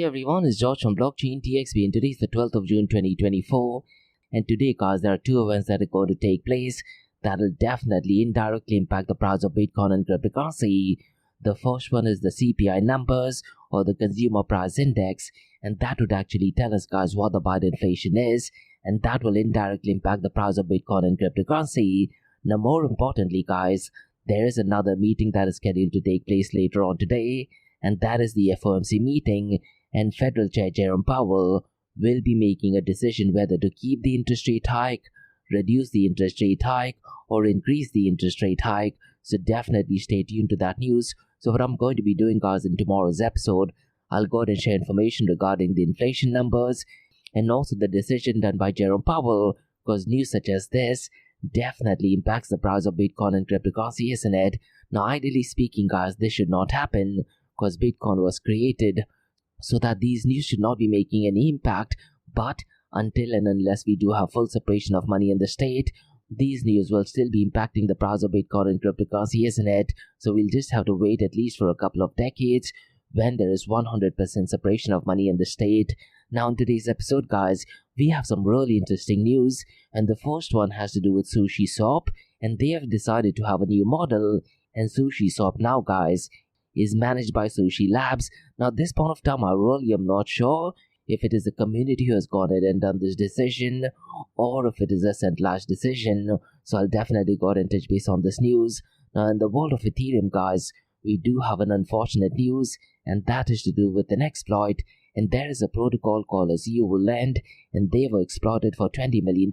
Hey everyone, it's George from Blockchain DXB and today is the 12th of June 2024 and today guys there are two events that are going to take place that will definitely indirectly impact the price of Bitcoin and cryptocurrency. The first one is the CPI numbers or the Consumer Price Index, and that would actually tell us guys what the Biden inflation is, and that will indirectly impact the price of Bitcoin and cryptocurrency. Now more importantly guys, there is another meeting that is scheduled to take place later on today, and that is the FOMC meeting, and Federal Chair Jerome Powell will be making a decision whether to keep the interest rate hike, reduce the interest rate hike, or increase the interest rate hike. So definitely stay tuned to that news. So what I'm going to be doing guys in tomorrow's episode, I'll go ahead and share information regarding the inflation numbers and also the decision done by Jerome Powell, because news such as this definitely impacts the price of Bitcoin and cryptocurrency, isn't it? Now ideally speaking guys, this should not happen because Bitcoin was created so that these news should not be making any impact, but until and unless we do have full separation of money in the state, these news will still be impacting the price of Bitcoin and cryptocurrency, isn't it? So we'll just have to wait at least for a couple of decades when there is 100% separation of money in the state. Now in today's episode guys, we have some really interesting news, and the first one has to do with SushiSwap, and they have decided to have a new model, and SushiSwap now guys is managed by Sushi Labs. Now at this point of time I really am not sure if it is the community who has gone ahead and done this decision or if it is a centralized decision, so I'll definitely go ahead and touch base on this news. Now in the world of Ethereum guys, we do have an unfortunate news, and that is to do with an exploit, and there is a protocol called as Uwulend, and they were exploited for $20 million.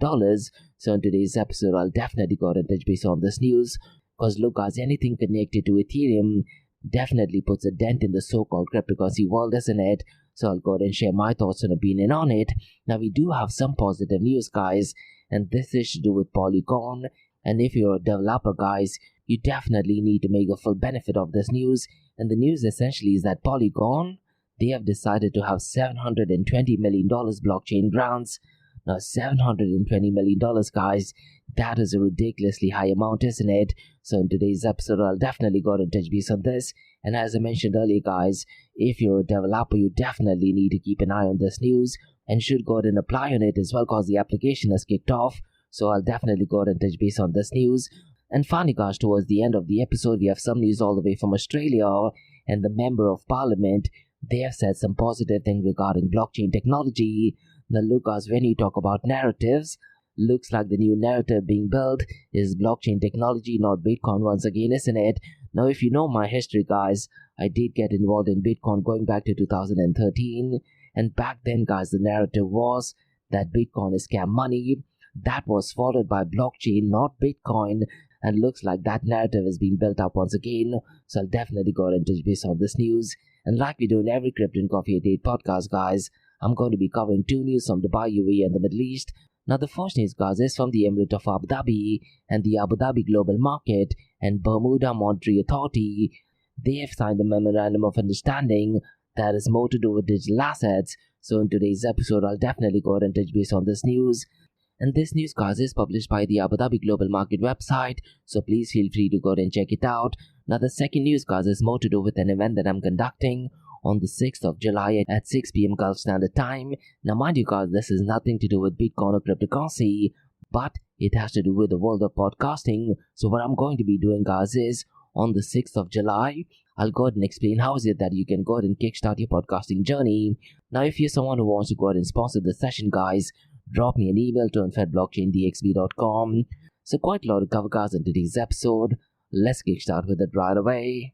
So in today's episode I'll definitely go ahead and touch base on this news, because look guys, anything connected to Ethereum definitely puts a dent in the so-called cryptocurrency world, isn't it? So I'll go ahead and share my thoughts and opinion on it. Now we do have some positive news guys, and this is to do with Polygon, and if you're a developer guys, you definitely need to make a full benefit of this news. And the news essentially is that Polygon, they have decided to have $720 million blockchain grants. Now $720 million guys, that is a ridiculously high amount, isn't it? So in today's episode I'll definitely go and touch base on this, and as I mentioned earlier guys, if you're a developer you definitely need to keep an eye on this news and should go ahead and apply on it as well, because the application has kicked off. So I'll definitely go ahead and touch base on this news. And finally guys, towards the end of the episode we have some news all the way from Australia, and the Member of Parliament, they have said some positive things regarding blockchain technology. Now look guys, when you talk about narratives, looks like the new narrative being built is blockchain technology, not Bitcoin once again, isn't it? Now if you know my history guys, I did get involved in Bitcoin going back to 2013, and back then guys the narrative was that Bitcoin is scam money. That was followed by blockchain, not Bitcoin, and looks like that narrative is being built up once again. So I'll definitely go ahead and touch base on this news. And like we do in every Crypto and Coffee a Day podcast guys, I'm going to be covering two news from Dubai, UAE and the Middle East. Now the first news guys is from the Emirate of Abu Dhabi, and the Abu Dhabi Global Market and Bermuda Monetary Authority. They have signed a memorandum of understanding that is more to do with digital assets. So in today's episode I'll definitely go ahead and touch base on this news. And this news guys is published by the Abu Dhabi Global Market website, so please feel free to go ahead and check it out. Now the second news guys is more to do with an event that I'm conducting on the 6th of July at 6 p.m. Gulf Standard Time. Now mind you guys, this is nothing to do with Bitcoin or cryptocurrency, but it has to do with the world of podcasting. So what I'm going to be doing guys is, on the 6th of July, I'll go ahead and explain how is it that you can go ahead and kickstart your podcasting journey. Now if you're someone who wants to go ahead and sponsor the session guys, drop me an email to info@blockchaindxb.com. So quite a lot to cover guys in today's episode. Let's kickstart with it right away.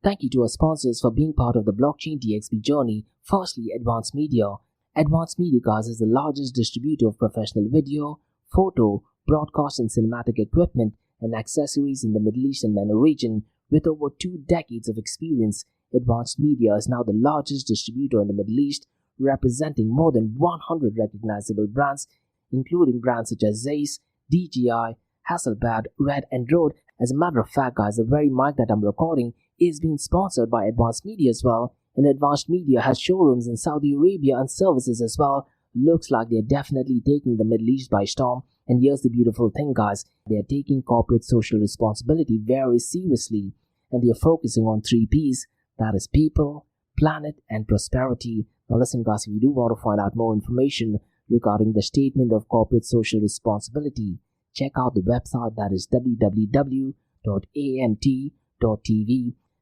Thank you to our sponsors for being part of the Blockchain DXB journey. Firstly, Advanced Media. Advanced Media guys is the largest distributor of professional video, photo, broadcast and cinematic equipment and accessories in the Middle East and MENA region. With over 2 decades of experience, Advanced Media is now the largest distributor in the Middle East, representing more than 100 recognizable brands, including brands such as Zeiss, DJI, Hasselblad, Red and Rode. As a matter of fact guys, the very mic that I'm recording is being sponsored by Advanced Media as well, and Advanced Media has showrooms in Saudi Arabia and services as well. Looks like they're definitely taking the Middle East by storm, and here's the beautiful thing guys, they're taking corporate social responsibility very seriously, and they're focusing on 3 P's, that is people, planet, and prosperity. Now listen guys, if you do want to find out more information regarding the statement of corporate social responsibility, check out the website, that is www.amt.tv.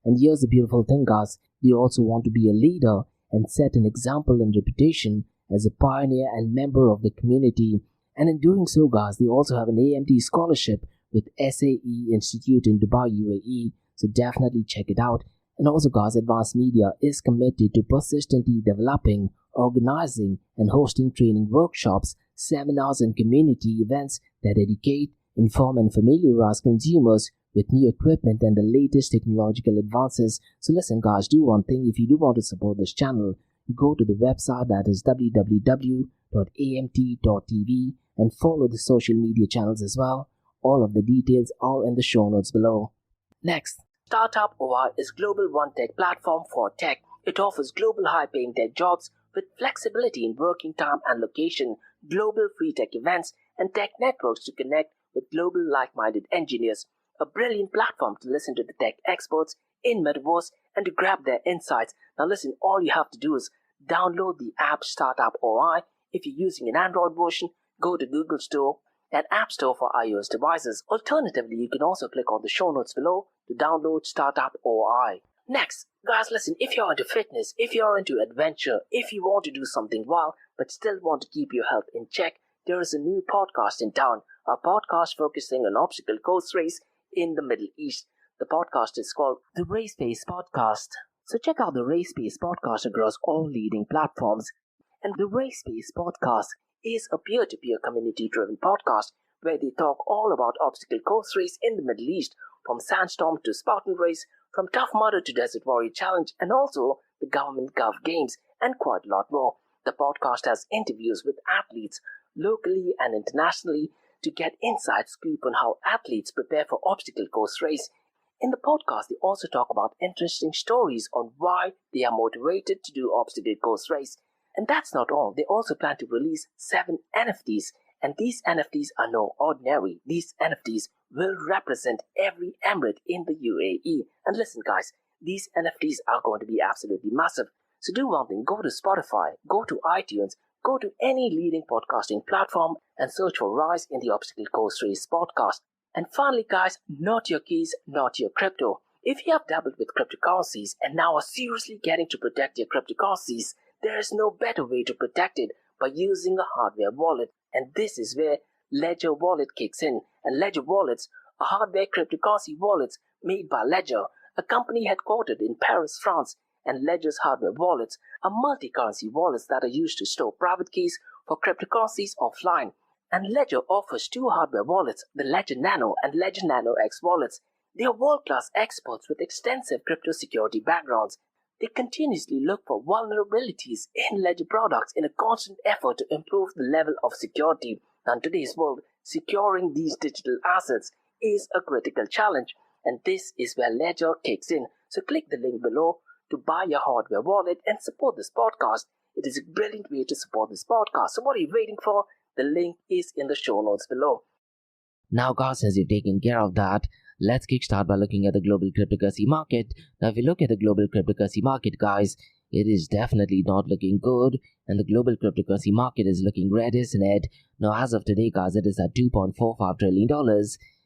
And here's the beautiful thing guys, they also want to be a leader and set an example and reputation as a pioneer and member of the community. And in doing so guys, they also have an AMT scholarship with SAE Institute in Dubai, UAE. So definitely check it out. And also guys, Advanced Media is committed to persistently developing, organizing and hosting training workshops, seminars and community events that educate, inform and familiarize consumers with new equipment and the latest technological advances. So listen guys, do one thing. If you do want to support this channel, go to the website, that is www.amt.tv, and follow the social media channels as well. All of the details are in the show notes below. Next, Startup OI is global one-tech platform for tech. It offers global high-paying tech jobs with flexibility in working time and location, global free tech events, and tech networks to connect with global like-minded engineers. A brilliant platform to listen to the tech experts in Metaverse and to grab their insights. Now listen, all you have to do is download the app Startup OI. If you're using an Android version, go to Google Store and App Store for iOS devices. Alternatively, you can also click on the show notes below to download Startup OI. Next, guys, listen, if you're into fitness, if you're into adventure, if you want to do something wild but still want to keep your health in check, there is a new podcast in town, a podcast focusing on obstacle course race in the Middle East. The podcast is called the Race Pace Podcast. So check out the Race Pace Podcast across all leading platforms. And the Race Pace Podcast is a peer-to-peer community-driven podcast where they talk all about obstacle course race in the Middle East, from Sandstorm to Spartan Race, from Tough Mudder to Desert Warrior Challenge, and also the Government Gov Games, and quite a lot more. The podcast has interviews with athletes locally and internationally to get inside scoop on how athletes prepare for obstacle course race. In the podcast, they also talk about interesting stories on why they are motivated to do obstacle course race. And that's not all. They also plan to release 7 NFTs. And these NFTs are no ordinary. These NFTs will represent every emirate in the UAE. And listen guys, these NFTs are going to be absolutely massive. So do one thing, go to Spotify, go to iTunes, go to any leading podcasting platform and search for Rise in the Obstacle Course Race podcast. And finally guys, not your keys, not your crypto. If you have dabbled with cryptocurrencies and now are seriously getting to protect your cryptocurrencies, there is no better way to protect it by using a hardware wallet. And this is where Ledger Wallet kicks in. And Ledger Wallets are hardware cryptocurrency wallets made by Ledger, a company headquartered in Paris, France. And Ledger's hardware wallets are multi-currency wallets that are used to store private keys for cryptocurrencies offline. And Ledger offers 2 hardware wallets, the Ledger Nano and Ledger Nano X wallets. They are world-class experts with extensive crypto security backgrounds. They continuously look for vulnerabilities in Ledger products in a constant effort to improve the level of security. Now, in today's world, securing these digital assets is a critical challenge, and this is where Ledger kicks in. So click the link below to buy your hardware wallet and support this podcast. It is a brilliant way to support this podcast. So what are you waiting for? The link is in the show notes below. Now guys, since you've taken care of that, let's kickstart by looking at the global cryptocurrency market. Now if you look at the global cryptocurrency market guys, it is definitely not looking good, and the global cryptocurrency market is looking red, isn't it? Now as of today guys, it is at $2.45 trillion,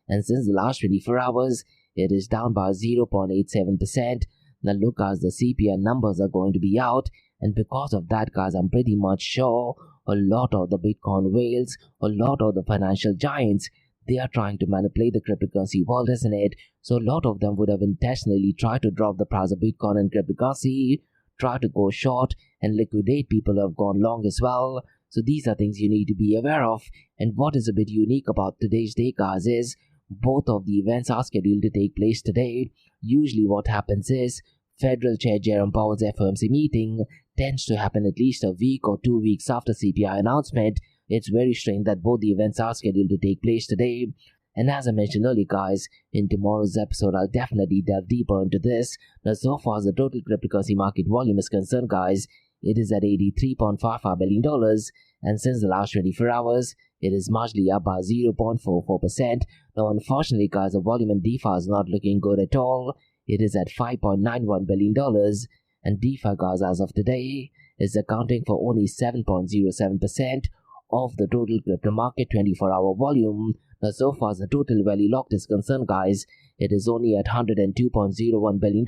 and since the last 24 hours, it is down by 0.87%. Now look guys, the CPI numbers are going to be out, and because of that guys, I'm pretty much sure a lot of the Bitcoin whales, a lot of the financial giants, they are trying to manipulate the cryptocurrency world, isn't it? So a lot of them would have intentionally tried to drop the price of Bitcoin and cryptocurrency, try to go short and liquidate people who have gone long as well. So these are things you need to be aware of. And what is a bit unique about today's day guys is both of the events are scheduled to take place today. Usually what happens is Federal Chair Jerome Powell's FOMC meeting tends to happen at least a week or 2 weeks after CPI announcement. It's very strange that both the events are scheduled to take place today. And as I mentioned earlier guys, in tomorrow's episode I'll definitely delve deeper into this. Now so far as the total cryptocurrency market volume is concerned guys, it is at $83.55 billion, and since the last 24 hours, it is marginally up by 0.44%. Now unfortunately guys, the volume in DeFi is not looking good at all. It is at $5.91 billion, and DeFi guys as of today is accounting for only 7.07% of the total crypto market 24-hour volume. Now so far as the total value locked is concerned guys, it is only at $102.01 billion.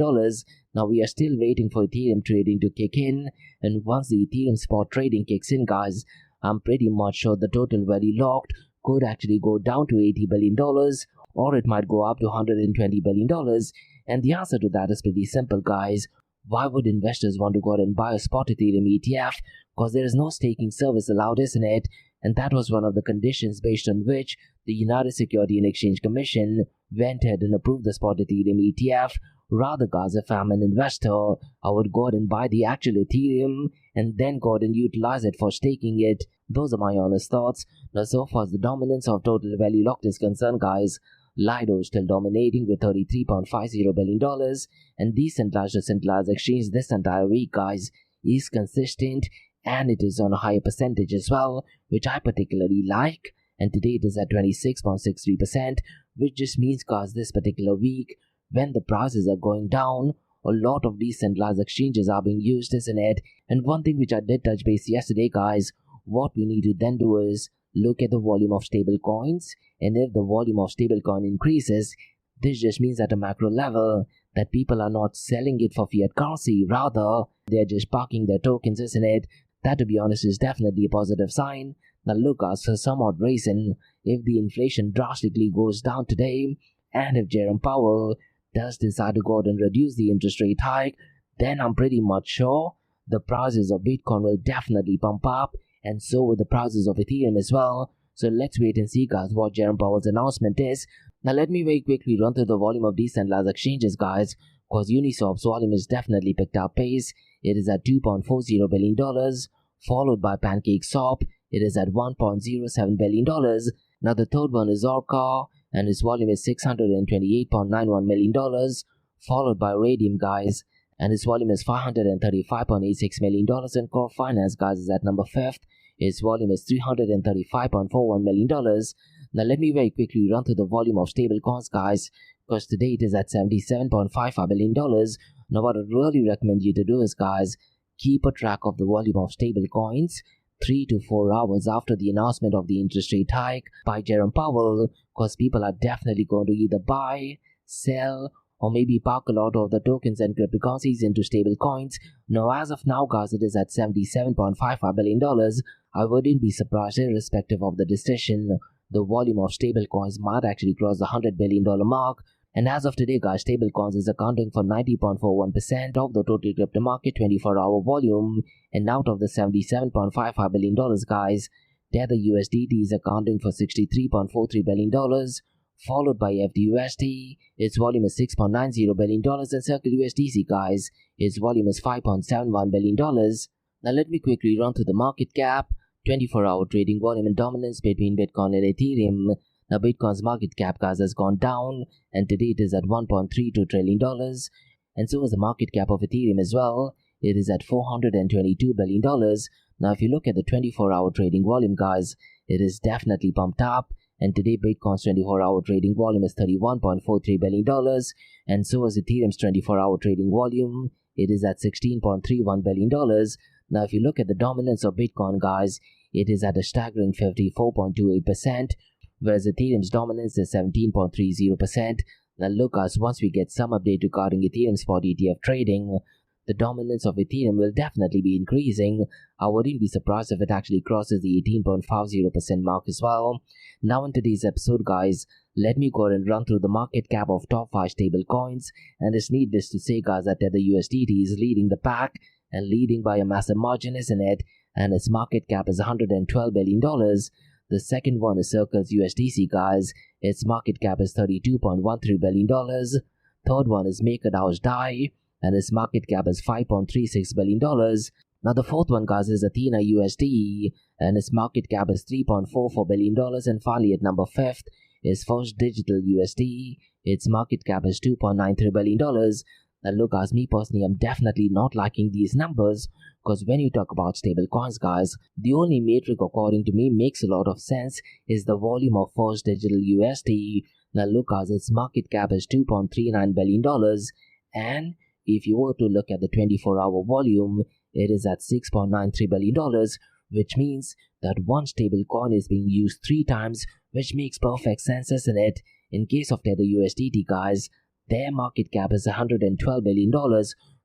Now we are still waiting for Ethereum trading to kick in, and once the Ethereum spot trading kicks in guys, I'm pretty much sure the total value locked could actually go down to $80 billion, or it might go up to $120 billion. And the answer to that is pretty simple guys. Why would investors want to go out and buy a spot Ethereum ETF? Because there is no staking service allowed, isn't it? And that was one of the conditions based on which the United Securities and Exchange Commission went ahead and approved the spot Ethereum ETF. Rather guys, if I'm an investor, I would go out and buy the actual Ethereum and then go out and utilize it for staking it. Those are my honest thoughts. Now so far as the dominance of total value locked is concerned guys, Lido is still dominating with $33.50 billion, and decentralized exchange this entire week guys is consistent, and it is on a higher percentage as well, which I particularly like, and today it is at 26.63%, which just means guys this particular week when the prices are going down, a lot of decentralized exchanges are being used, isn't it? And one thing which I did touch base yesterday guys, what we need to then do is look at the volume of stable coins, and if the volume of stable coin increases, this just means at a macro level that people are not selling it for fiat currency, rather they're just parking their tokens, isn't it? That to be honest is definitely a positive sign. Now look guys, for some odd reason, if the inflation drastically goes down today, and if Jerome Powell does decide to go out and reduce the interest rate hike, then I'm pretty much sure the prices of Bitcoin will definitely pump up, and so will the prices of Ethereum as well. So let's wait and see guys what Jerome Powell's announcement is. Now let me very quickly run through the volume of decentralized exchanges guys, because SushiSwap's volume is definitely picked up pace. It is at $2.40 billion, followed by PancakeSwap. It is at $1.07 billion. Now the third one is Orca, and its volume is $628.91 million, followed by Radium guys, and its volume is $535.86 million, and Core Finance guys is at number 5th. Its volume is $335.41 million. Now let me very quickly run through the volume of stable coins guys, because today it is at $77.55 billion. Now what I'd really recommend you to do is guys, keep a track of the volume of stable coins 3 to 4 hours after the announcement of the interest rate hike by Jerome Powell, because people are definitely going to either buy, sell, or maybe park a lot of the tokens and cryptocurrencies into stable coins. Now as of now guys, it is at $77.55 billion. I wouldn't be surprised irrespective of the decision, the volume of stable coins might actually cross the $100 billion mark. And as of today guys, stablecoins is accounting for 90.41% of the total crypto market 24-hour volume, and out of the $77.55 billion guys, Tether USDT is accounting for $63.43 billion, followed by FDUSD, its volume is $6.90 billion, and Circle USDC guys, its volume is $5.71 billion. Now let me quickly run through the market cap, 24-hour trading volume and dominance between Bitcoin and Ethereum. Now Bitcoin's market cap guys has gone down, and today it is at $1.32 trillion, and so is the market cap of Ethereum as well. It is at $422 billion. Now if you look at the 24-hour trading volume guys, it is definitely pumped up, and today Bitcoin's 24-hour trading volume is $31.43 billion, and so is Ethereum's 24-hour trading volume. It is at $16.31 billion. Now if you look at the dominance of Bitcoin guys, it is at a staggering 54.28%, whereas Ethereum's dominance is 17.30%. Now look guys, once we get some update regarding Ethereum spot ETF trading, the dominance of Ethereum will definitely be increasing. I wouldn't be surprised if it actually crosses the 18.50% mark as well. Now in today's episode guys, let me go ahead and run through the market cap of top 5 stable coins, and it's needless to say guys that Tether USDT is leading the pack, and leading by a massive margin, isn't it? And its market cap is $112 billion. The second one is Circle's USDC guys, its market cap is $32.13 billion. Third one is MakerDAO's DAI, and its market cap is $5.36 billion. Now the fourth one guys is Athena USD, and its market cap is $3.44 billion. And finally at number 5th is First Digital USD, its market cap is $2.93 billion. Now look guys, me personally, I'm definitely not liking these numbers, because when you talk about stable coins guys, the only metric according to me makes a lot of sense is the volume of First Digital USD. Now look guys, its market cap is $2.39 billion, and If you were to look at the 24-hour volume, it is at $6.93 billion, which means that one stable coin is being used 3 times, which makes perfect sense, isn't it? In case of Tether USDT, guys, their market cap is $112 billion,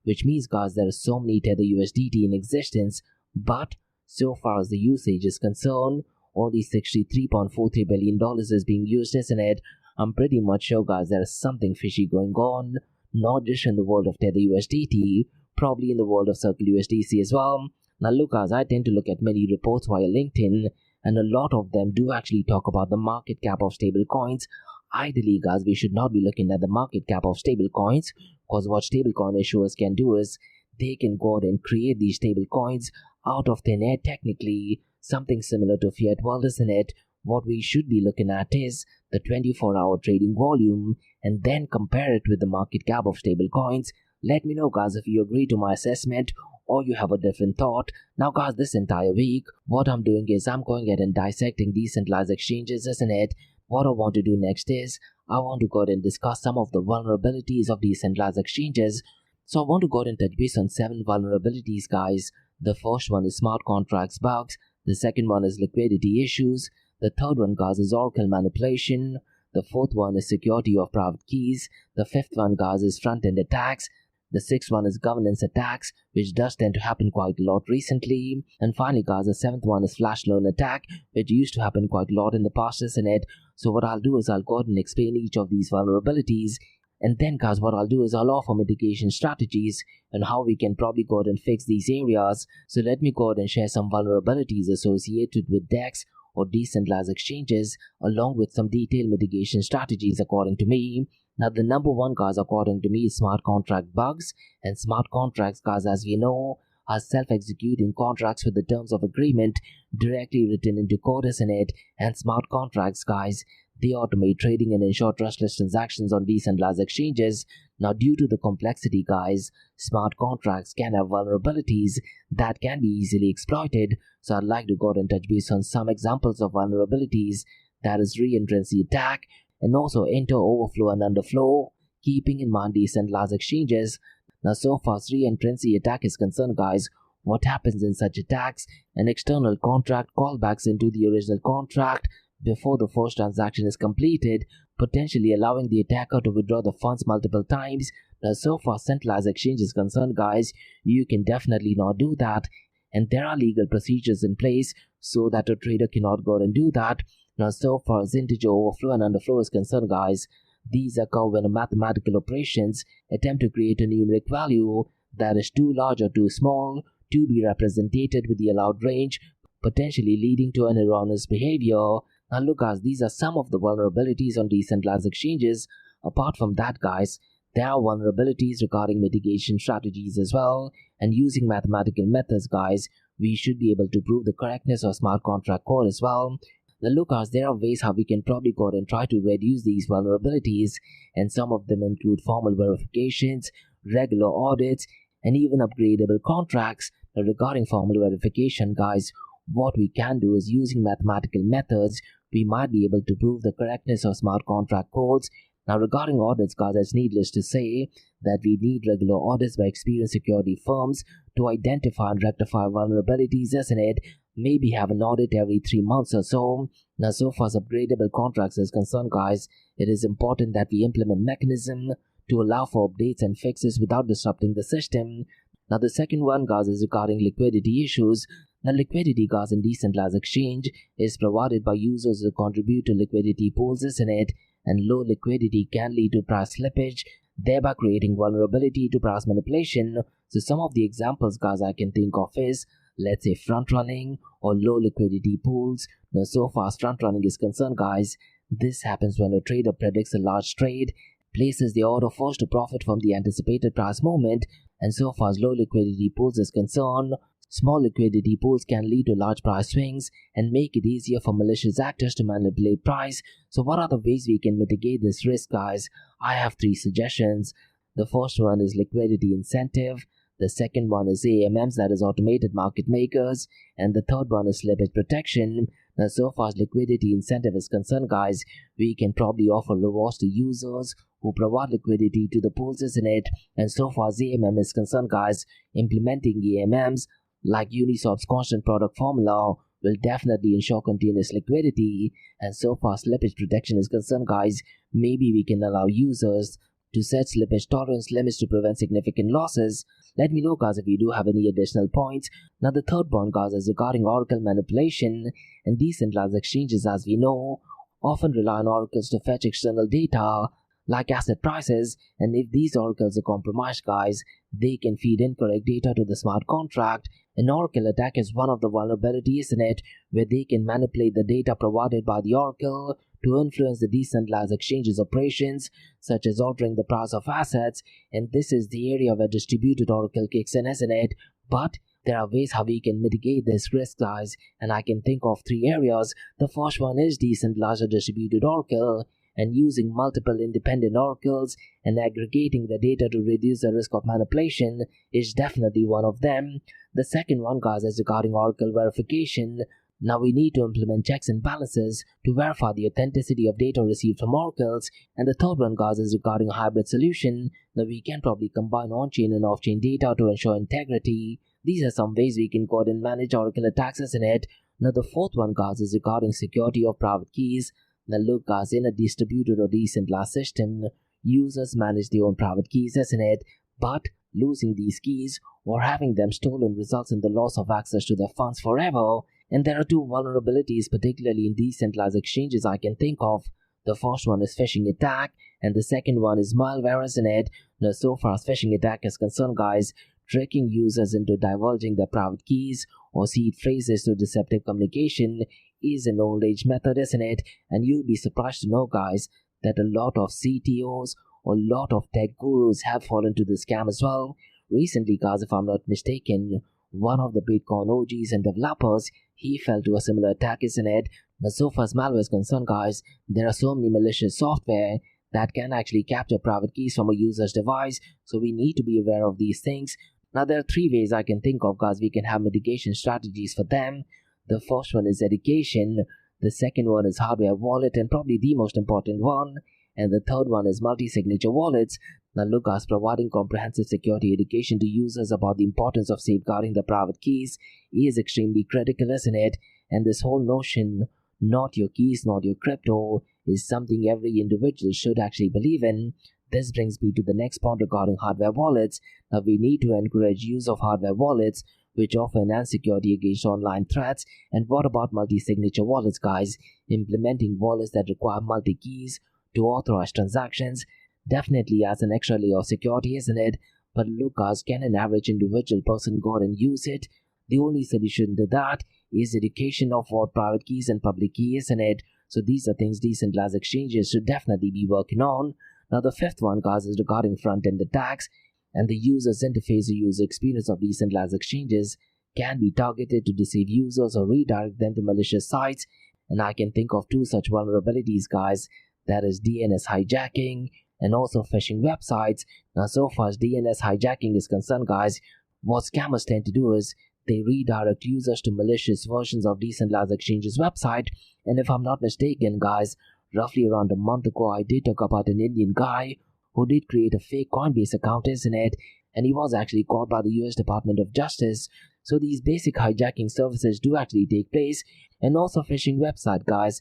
which means, guys, there are so many Tether USDT in existence, but so far as the usage is concerned, only $63.43 billion is being used, isn't it? I'm pretty much sure, guys, there is something fishy going on, not just in the world of Tether USDT, probably in the world of Circle USDC as well. Now look, guys, I tend to look at many reports via LinkedIn, and a lot of them do actually talk about the market cap of stable coins. Ideally, guys, we should not be looking at the market cap of stable coins, because what stablecoin issuers can do is they can go out and create these stable coins out of thin air, technically, something similar to fiat world, isn't it? What we should be looking at is the 24-hour trading volume and then compare it with the market cap of stable coins. Let me know, guys, if you agree to my assessment or you have a different thought. Now, guys, this entire week, what I'm doing is I'm going ahead and dissecting decentralized exchanges, isn't it? What I want to do next is I want to go ahead and discuss some of the vulnerabilities of decentralized exchanges. So I want to go ahead and touch base on 7 vulnerabilities, guys. The first one is smart contracts bugs. The second one is liquidity issues. The third one, guys, is Oracle manipulation. The fourth one is security of private keys. The fifth one, guys, is front-end attacks. The sixth one is governance attacks, which does tend to happen quite a lot recently. And finally, guys, the seventh one is flash loan attack, which used to happen quite a lot in the past, isn't it? So what I'll do is I'll go ahead and explain each of these vulnerabilities. And then, guys, what I'll do is I'll offer mitigation strategies and how we can probably go ahead and fix these areas. So let me go ahead and share some vulnerabilities associated with DEX or decentralized exchanges, along with some detailed mitigation strategies according to me. Now, the number one, guys, according to me, is smart contract bugs. And smart contracts, guys, as we know, are self-executing contracts with the terms of agreement directly written into code, isn't it? And smart contracts, guys, they automate trading and ensure trustless transactions on decentralized exchanges. Now, due to the complexity, guys, smart contracts can have vulnerabilities that can be easily exploited. So I'd like to go ahead and touch base on some examples of vulnerabilities. That is re-entrancy attack, and also enter, overflow, and underflow, keeping in mind decentralized exchanges. Now, so far as re-entrancy attack is concerned, guys, what happens in such attacks? An external contract callbacks into the original contract before the first transaction is completed, potentially allowing the attacker to withdraw the funds multiple times. Now, so far as centralized exchange is concerned, guys, you can definitely not do that, and there are legal procedures in place so that a trader cannot go and do that. Now, so far as integer overflow and underflow is concerned, guys, these occur when a mathematical operations attempt to create a numeric value that is too large or too small to be represented with the allowed range, potentially leading to an erroneous behavior. Now look, guys, these are some of the vulnerabilities on decentralized exchanges. Apart from that, guys, there are vulnerabilities regarding mitigation strategies as well, and using mathematical methods, guys, we should be able to prove the correctness of smart contract code as well. Now look, guys, there are ways how we can probably go ahead and try to reduce these vulnerabilities, and some of them include formal verifications, regular audits, and even upgradable contracts. Now, regarding formal verification, guys, what we can do is using mathematical methods, we might be able to prove the correctness of smart contract codes. Now, regarding audits, guys, it's needless to say that we need regular audits by experienced security firms to identify and rectify vulnerabilities, isn't it? Maybe have an audit every 3 months or so. Now, so far as upgradable contracts is concerned, guys, it is important that we implement mechanism to allow for updates and fixes without disrupting the system. Now, the second one, guys, is regarding liquidity issues. Now, liquidity, guys, in decentralized exchange is provided by users who contribute to liquidity pools, isn't it? And low liquidity can lead to price slippage, thereby creating vulnerability to price manipulation. So some of the examples, guys, I can think of is, let's say, front running or low liquidity pools. Now, so far as front running is concerned, guys, this happens when a trader predicts a large trade, places the order first to profit from the anticipated price movement. And so far as low liquidity pools is concerned, small liquidity pools can lead to large price swings and make it easier for malicious actors to manipulate price. So what are the ways we can mitigate this risk, guys? I have 3 suggestions. The first one is liquidity incentive. The second one is AMMs, that is automated market makers, and the third one is slippage protection. Now, so far as liquidity incentive is concerned, guys, we can probably offer rewards to users who provide liquidity to the pools, isn't it? And so far as AMM is concerned, guys, implementing AMMs like Uniswap's constant product formula will definitely ensure continuous liquidity. And so far as slippage protection is concerned, guys, maybe we can allow users to set slippage tolerance limits to prevent significant losses. Let me know, guys, if you do have any additional points. Now, the third point, guys, is regarding oracle manipulation. And decentralized exchanges, as we know, often rely on oracles to fetch external data like asset prices, and if these oracles are compromised, guys, they can feed incorrect data to the smart contract. An oracle attack is one of the vulnerabilities in it, where they can manipulate the data provided by the oracle to influence the decentralized exchange's operations, such as altering the price of assets. And this is the area where distributed oracle kicks in, isn't it? But there are ways how we can mitigate this risk, guys, and I can think of three areas. The first one is decentralized or distributed oracle, and using multiple independent oracles and aggregating the data to reduce the risk of manipulation is definitely one of them. The second one, guys, is regarding oracle verification. Now we need to implement checks and balances to verify the authenticity of data received from oracles. And the third one, guys, is regarding a hybrid solution. Now we can probably combine on-chain and off-chain data to ensure integrity. These are some ways we can go ahead and manage oracle attacks, isn't it? Now the fourth one, guys, is regarding security of private keys. Now look, guys, in a distributed or decentralized system, users manage their own private keys, isn't it? But losing these keys or having them stolen results in the loss of access to their funds forever. And there are two vulnerabilities, particularly in decentralized exchanges, I can think of. The first one is phishing attack, and the second one is malware, isn't it? Now, so far as phishing attack is concerned, guys, tricking users into divulging their private keys or seed phrases to deceptive communication is an old age method, isn't it? And you'll be surprised to know, guys, that a lot of CTOs or a lot of tech gurus have fallen to the scam as well. Recently, guys, if I'm not mistaken, one of the Bitcoin OGs and developers, he fell to a similar attack, isn't it? Now, so far as malware is concerned, guys, there are so many malicious software that can actually capture private keys from a user's device, so we need to be aware of these things. Now, there are three ways I can think of, guys, we can have mitigation strategies for them. The first one is education, the second one is hardware wallet, and probably the most important one, and the third one is multi-signature wallets. Now look, guys, providing comprehensive security education to users about the importance of safeguarding the private keys is extremely critical, isn't it? And this whole notion, not your keys, not your crypto, is something every individual should actually believe in. This brings me to the next point regarding hardware wallets. Now we need to encourage use of hardware wallets which offer enhanced security against online threats. And what about multi-signature wallets, guys? Implementing wallets that require multi-keys to authorize transactions definitely adds an extra layer of security, isn't it? But look, guys, can an average individual person go and use it? The only solution to that is education of what private keys and public key, isn't it? So these are things decentralized exchanges should definitely be working on. Now the fifth one, guys, is regarding front-end attacks, and the user's interface or user experience of decentralized exchanges can be targeted to deceive users or redirect them to malicious sites. And I can think of two such vulnerabilities, guys, that is DNS hijacking and also phishing websites. Now so far as DNS hijacking is concerned, guys, what scammers tend to do is they redirect users to malicious versions of decentralized exchanges website. And if I'm not mistaken, guys, roughly around a month ago, I did talk about an Indian guy who did create a fake Coinbase account, isn't it? And he was actually caught by the US Department of Justice. So these basic hijacking services do actually take place. And also phishing website, guys,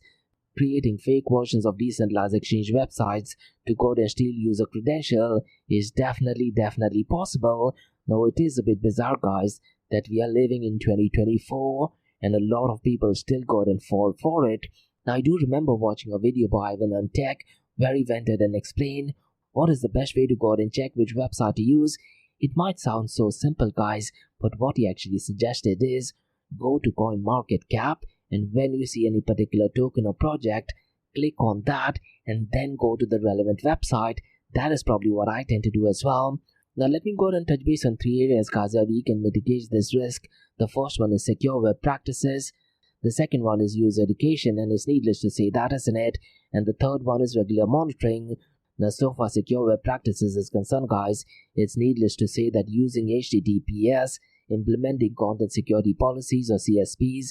creating fake versions of decentralized exchange websites to go and steal user credential is definitely possible. Now it is a bit bizarre, guys, that we are living in 2024 and a lot of people still go and fall for it. Now I do remember watching a video by Ivan on Tech where he went and explained what is the best way to go and check which website to use. It might sound so simple, guys, but what he actually suggested is go to CoinMarketCap, and when you see any particular token or project, click on that and then go to the relevant website. That is probably what I tend to do as well. Now let me go and touch base on three areas, guys, where we can mitigate this risk. The first one is secure web practices. The second one is user education, and it's needless to say that, isn't it? And the third one is regular monitoring. Now, so far secure web practices is concerned, guys, it's needless to say that using HTTPS, implementing content security policies or CSPs,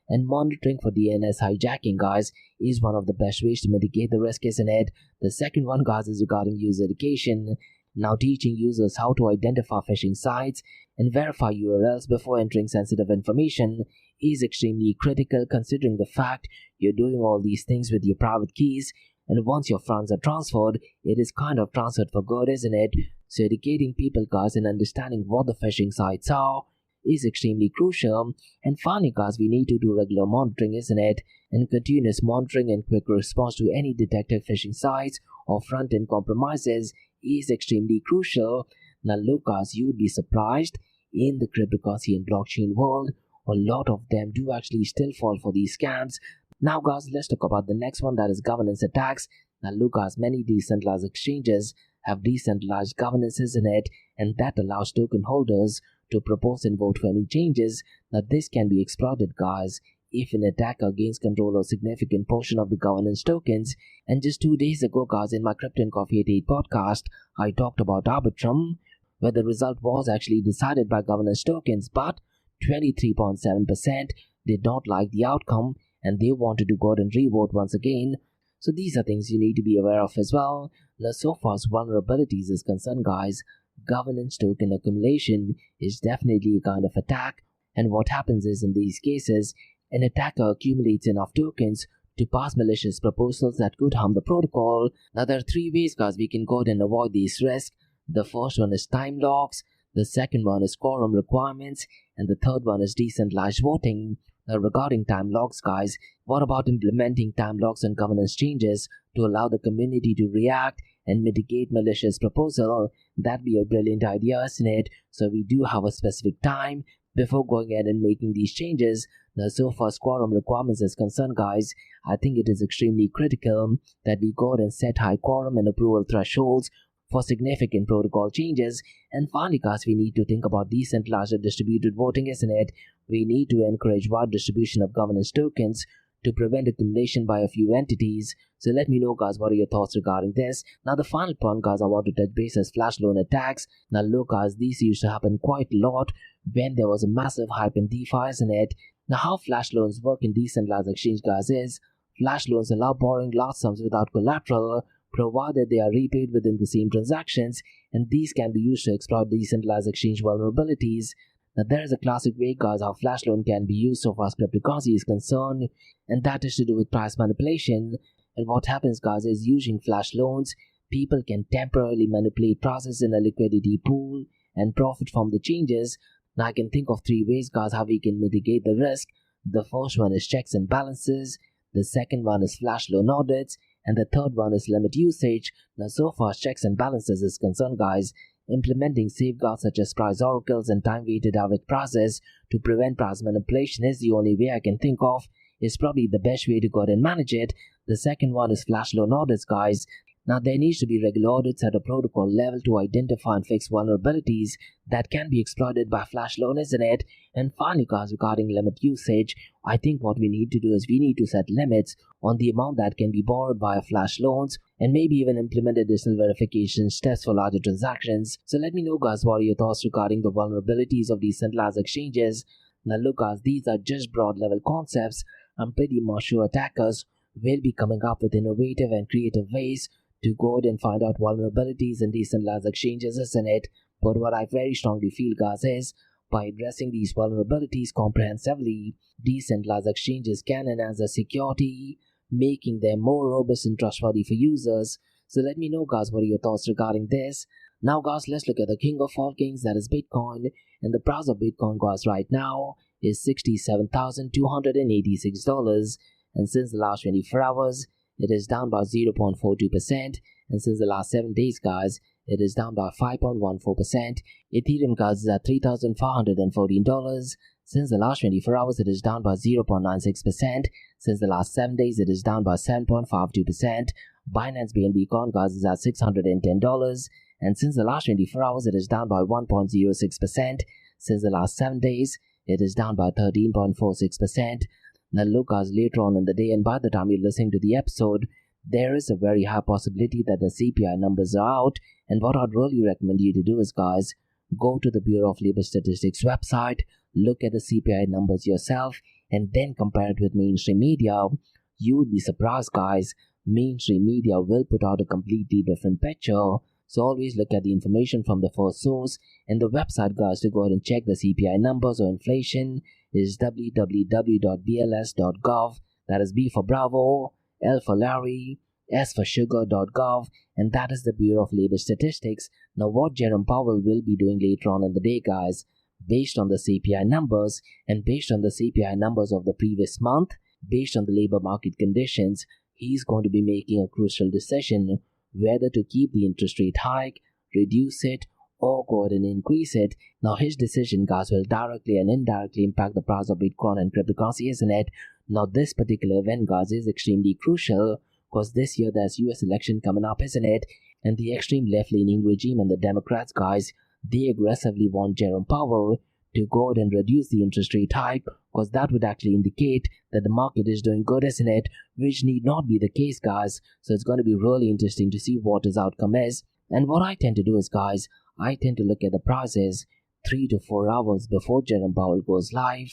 and monitoring for DNS hijacking, guys, is one of the best ways to mitigate the risk, isn't it? The second one, guys, is regarding user education. Now, teaching users how to identify phishing sites and verify URLs before entering sensitive information is extremely critical, considering the fact you're doing all these things with your private keys, and once your funds are transferred, it is kind of transferred for good, isn't it? So educating people, guys, and understanding what the phishing sites are is extremely crucial. And finally, guys, we need to do regular monitoring, isn't it? And continuous monitoring and quick response to any detected phishing sites or front-end compromises is extremely crucial. Now look, guys, you'd be surprised, in the cryptocurrency and blockchain world, a lot of them do actually still fall for these scams. Now, guys, let's talk about the next one, that is governance attacks. Now look, guys, many decentralized exchanges have decentralized governances in it, and that allows token holders to propose and vote for any changes. Now this can be exploited, guys, if an attacker gains control of a significant portion of the governance tokens. And just 2 days ago, guys, in my Crypto and Coffee at 8 podcast, I talked about Arbitrum, where the result was actually decided by governance tokens, but 23.7% did not like the outcome and they wanted to go ahead and revote once again. So these are things you need to be aware of as well. Now, so far as vulnerabilities is concerned, guys, governance token accumulation is definitely a kind of attack. And what happens is, in these cases, an attacker accumulates enough tokens to pass malicious proposals that could harm the protocol. Now, there are 3 ways, guys, we can go ahead and avoid these risks. The first one is time locks, the second one is quorum requirements, and the third one is decentralized voting. Now, regarding time locks, guys, what about implementing time locks and governance changes to allow the community to react and mitigate malicious proposal? That'd be a brilliant idea, isn't it? So we do have a specific time before going ahead and making these changes. Now, so far as quorum requirements is concerned, guys, I think it is extremely critical that we go ahead and set high quorum and approval thresholds for significant protocol changes. And finally, guys, we need to think about decentralized and distributed voting, isn't it? We need to encourage wide distribution of governance tokens to prevent accumulation by a few entities. So let me know, guys, what are your thoughts regarding this. Now, the final point, guys, I want to touch base is flash loan attacks. Now look, guys, these used to happen quite a lot when there was a massive hype in DeFi, isn't it? Now, how flash loans work in decentralized exchange, guys, is flash loans allow borrowing large sums without collateral, provided they are repaid within the same transactions, and these can be used to exploit decentralized exchange vulnerabilities. Now, there is a classic way, guys, how flash loan can be used so far as cryptocurrency is concerned, and that is to do with price manipulation. And what happens, guys, is using flash loans, people can temporarily manipulate prices in a liquidity pool and profit from the changes. Now, I can think of 3 ways, guys, how we can mitigate the risk. The first one is checks and balances, the second one is flash loan audits, and the third one is limit usage. Now, so far as checks and balances is concerned, guys, implementing safeguards such as price oracles and time-weighted average prices to prevent price manipulation is the only way I can think of. Is probably the best way to go ahead and manage it. The second one is flash loan audits, guys. Now, there needs to be regular audits at a protocol level to identify and fix vulnerabilities that can be exploited by flash loan, isn't it? And finally, guys, regarding limit usage, I think what we need to do is we need to set limits on the amount that can be borrowed via flash loans, and maybe even implement additional verification steps for larger transactions. So let me know, guys, what are your thoughts regarding the vulnerabilities of decentralized exchanges. Now look, guys, these are just broad level concepts. I'm pretty much sure attackers will be coming up with innovative and creative ways to go ahead and find out vulnerabilities in decentralized exchanges, isn't it? But what I very strongly feel, guys, is by addressing these vulnerabilities comprehensively, decentralized exchanges can enhance their security, making them more robust and trustworthy for users. So let me know, guys, what are your thoughts regarding this. Now, guys, let's look at the king of all kings, that is Bitcoin. And the price of Bitcoin, guys, right now is $67,286. And since the last 24 hours, it is down by 0.42%, and since the last 7 days, guys, it is down by 5.14%. Ethereum, guys, is at $3,514. Since the last 24 hours, it is down by 0.96%. Since the last 7 days, it is down by 7.52%. Binance BNB Coin, guys, is at $610. And since the last 24 hours, it is down by 1.06%. Since the last 7 days, it is down by 13.46%. Now look, guys, later on in the day, and by the time you're listening to the episode, there is a very high possibility that the CPI numbers are out, and what I'd really recommend you to do is, guys, go to the Bureau of Labor Statistics website, look at the CPI numbers yourself, and then compare it with mainstream media. You would be surprised, guys. Mainstream media will put out a completely different picture. So always look at the information from the first source, and the website, guys, to go ahead and check the CPI numbers or inflation is www.bls.gov. That is B for Bravo, L for Larry, S for Sugar.gov, and that is the Bureau of Labor Statistics. Now what Jerome Powell will be doing later on in the day, guys, based on the CPI numbers and based on the CPI numbers of the previous month, based on the labor market conditions, he's going to be making a crucial decision whether to keep the interest rate hike, reduce it, or go ahead and increase it. Now his decision, guys, will directly and indirectly impact the price of Bitcoin and cryptocurrency, isn't it? Now this particular event, guys, is extremely crucial because this year there's US election coming up, isn't it? And the extreme left-leaning regime and the Democrats, guys, they aggressively want Jerome Powell to go ahead and reduce the interest rate hike, because that would actually indicate that the market is doing good, isn't it? Which need not be the case, guys. So it's going to be really interesting to see what his outcome is. And what I tend to do is, guys, I tend to look at the prices 3 to 4 hours before Jerome Powell goes live,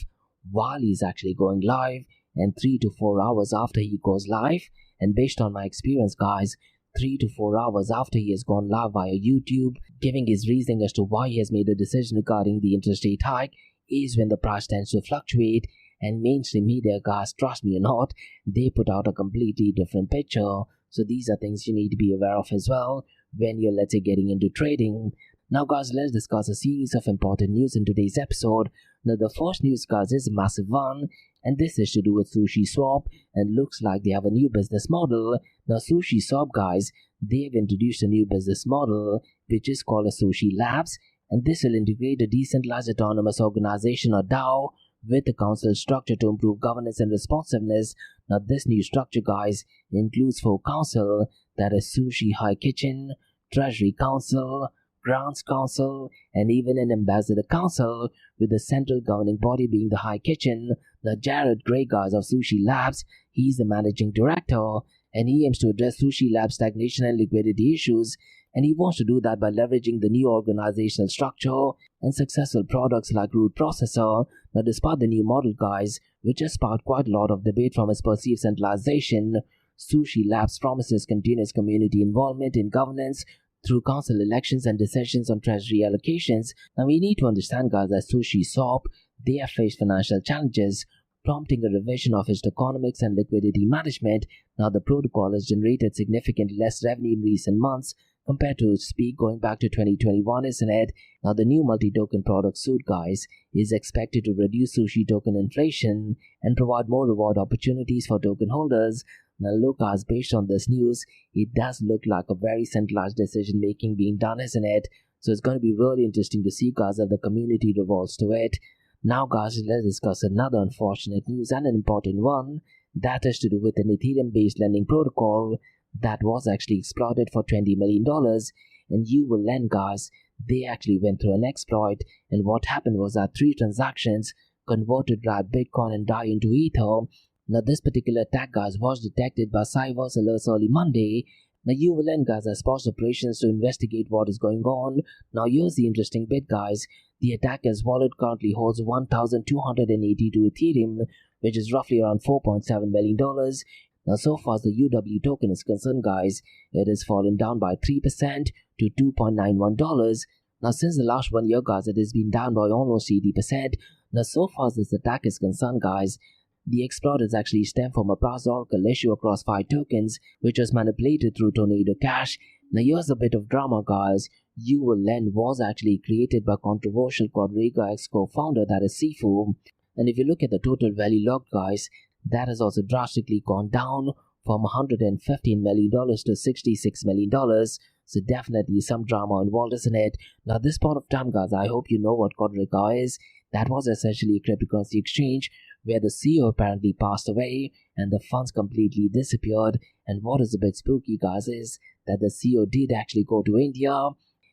while he's actually going live, and 3 to 4 hours after he goes live. And based on my experience, guys, 3 to 4 hours after he has gone live via YouTube, giving his reasoning as to why he has made a decision regarding the interest rate hike, is when the price tends to fluctuate. And mainstream media, guys, trust me or not, they put out a completely different picture. So these are things you need to be aware of as well when you're, let's say, getting into trading. Now, guys, let's discuss a series of important news in today's episode. Now, the first news, guys, is a massive one, and this is to do with SushiSwap, and looks like they have a new business model. Now, SushiSwap, guys, they've introduced a new business model, which is called a Sushi Labs, and this will integrate a decentralized autonomous organization, or DAO, with a council structure to improve governance and responsiveness. Now, this new structure, guys, includes 4 council, that is Sushi High Kitchen, Treasury Council, Grants Council, and even an Ambassador Council, with the central governing body being the High Kitchen. Now, Jared Gray, guys, of Sushi Labs, he's the managing director, and he aims to address Sushi Labs' stagnation and liquidity issues, and he wants to do that by leveraging the new organizational structure and successful products like Root Processor. Now, despite the new model, guys, which has sparked quite a lot of debate from its perceived centralization, Sushi Labs promises continuous community involvement in governance through council elections and decisions on treasury allocations. Now, we need to understand, guys, that SushiSwap, they have faced financial challenges, prompting a revision of its tokenomics and liquidity management. Now, the protocol has generated significantly less revenue in recent months compared to its peak going back to 2021, isn't it? Now, the new multi-token product suite, guys, is expected to reduce sushi token inflation and provide more reward opportunities for token holders. Now, look, guys, based on this news, it does look like a very centralized decision making being done, isn't it? So it's going to be really interesting to see, guys, if the community revolves to it. Now, guys, let's discuss another unfortunate news and an important one, that is to do with an Ethereum-based lending protocol that was actually exploited for $20 million. And Uwulend, guys, they actually went through an exploit, and what happened was that 3 transactions converted dry Bitcoin and DAI into Ether. Now, this particular attack, guys, was detected by Cyber's alerts early Monday. Now, Uwulend, guys, has paused operations to investigate what is going on. Now, here's the interesting bit, guys. The attacker's wallet currently holds 1,282 Ethereum, which is roughly around $4.7 million. Now, so far as the UW token is concerned, guys, it has fallen down by 3% to $2.91. Now, since the last 1 year, guys, it has been down by almost 80%. Now, so far as this attack is concerned, guys, the exploit has actually stemmed from a price oracle issue across 5 tokens, which was manipulated through Tornado Cash. Now, here's a bit of drama, guys. Uwulend was actually created by controversial Quadriga X co-founder, that is Sifu. And if you look at the total value locked, guys, that has also drastically gone down from $115 million to $66 million. So definitely some drama involved, isn't it? Now, this point of time, guys, I hope you know what Quadriga is. That was essentially a cryptocurrency exchange where the CEO apparently passed away and the funds completely disappeared. And what is a bit spooky, guys, is that the CEO did actually go to India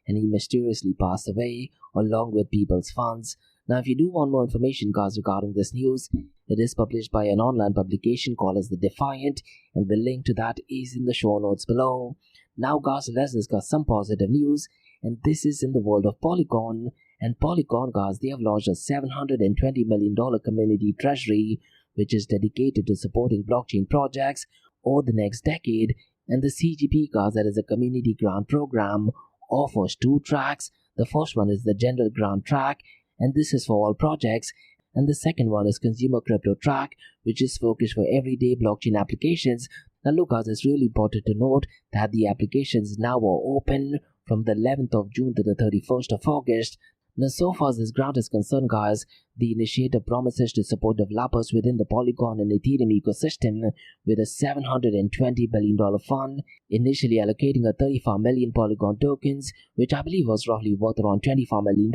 and he mysteriously passed away along with people's funds. Now, if you do want more information, guys, regarding this news, It is published by an online publication called as The Defiant, and the link to that is in the show notes below. Now guys, let's discuss some positive news, and this is in the world of Polygon. And Polygon guys, they have launched a $720 million community treasury which is dedicated to supporting blockchain projects over the next decade. And the CGP guys, that is a community grant program, offers two tracks. The first one is the general grant track, and this is for all projects. And the second one is consumer crypto track, which is focused for everyday blockchain applications. Now look guys, it's really important to note that the applications now are open from the 11th of June to the 31st of August. Now, so far as this grant is concerned, guys, the initiative promises to support developers within the Polygon and Ethereum ecosystem with a $720 billion fund, initially allocating a 35 million Polygon tokens, which I believe was roughly worth around $25 million,